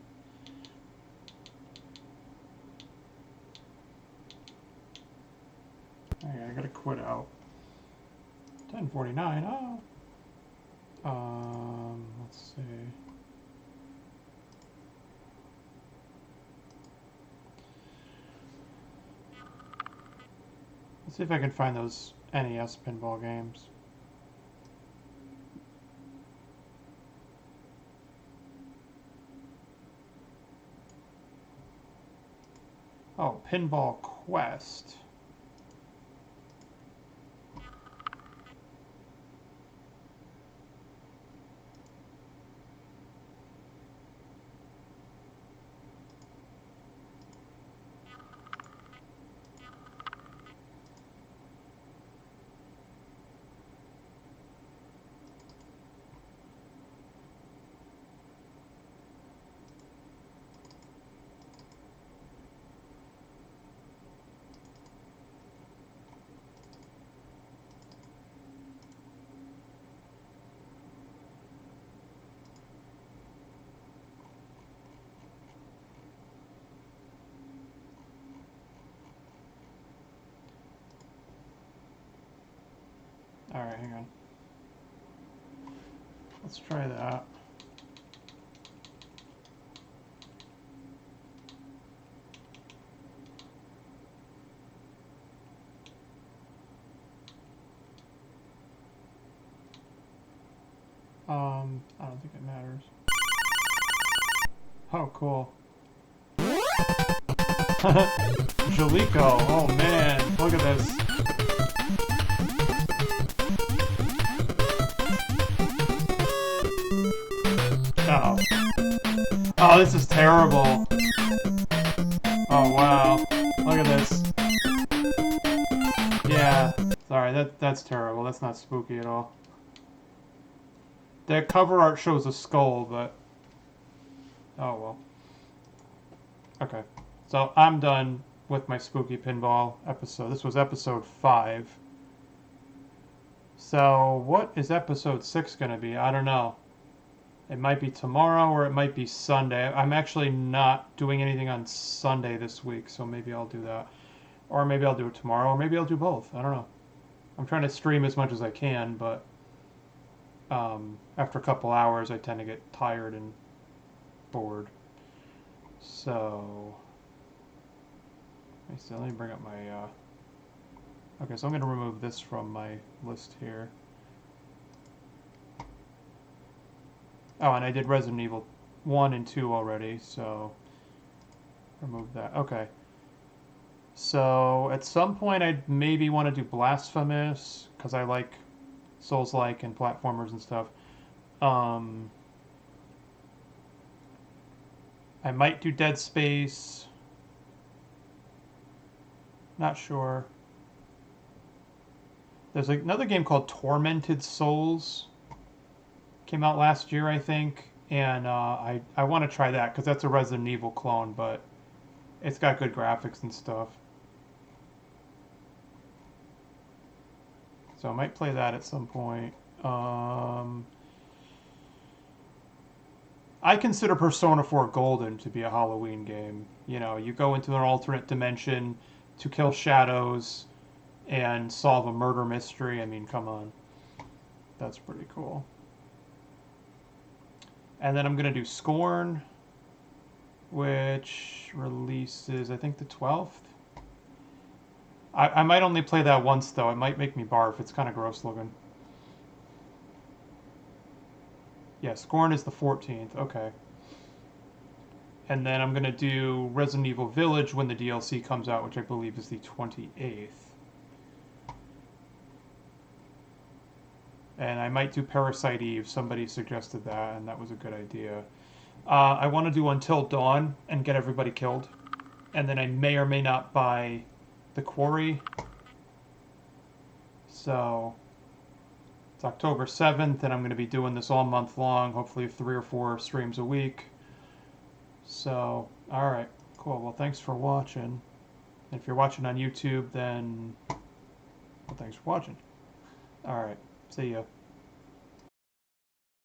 I gotta quit out. 10:49. Oh. Let's see. Let's see if I can find those NES pinball games. Oh, Pinball Quest. Alright, hang on. Let's try that. I don't think it matters. Oh, cool. Jalico, oh man, look at this. Uh-oh. Oh, this is terrible. Oh wow, look at this. Yeah, sorry, that's terrible. That's not spooky at all. The cover art shows a skull, but oh well. Okay, so I'm done with my spooky pinball episode. This was episode 5. So what is episode 6 gonna be? I don't know. It might be tomorrow or it might be Sunday. I'm actually not doing anything on Sunday this week, so maybe I'll do that. Or maybe I'll do it tomorrow, or maybe I'll do both. I don't know. I'm trying to stream as much as I can, but after a couple hours I tend to get tired and bored. So let me bring up my okay, so I'm going to remove this from my list here. Oh, and I did Resident Evil 1 and 2 already, so remove that. Okay. So at some point I'd maybe want to do Blasphemous, because I like Souls-like and platformers and stuff. I might do Dead Space. Not sure. There's another game called Tormented Souls. Came out last year, I think. And I want to try that, because that's a Resident Evil clone, but it's got good graphics and stuff. So I might play that at some point. I consider Persona 4 Golden to be a Halloween game. You know, you go into an alternate dimension to kill shadows and solve a murder mystery. I mean, come on. That's pretty cool. And then I'm going to do Scorn, which releases, I think, the 12th. I might only play that once, though. It might make me barf. It's kind of gross looking. Yeah, Scorn is the 14th. Okay. And then I'm going to do Resident Evil Village when the DLC comes out, which I believe is the 28th. And I might do Parasite Eve. Somebody suggested that, and that was a good idea. I want to do Until Dawn and get everybody killed. and then I may or may not buy the quarry. So it's October 7th, and I'm going to be doing this all month long, hopefully 3 or 4 streams a week. So, alright, cool. Well, thanks for watching. If you're watching on YouTube, then, well, thanks for watching. Alright, see ya.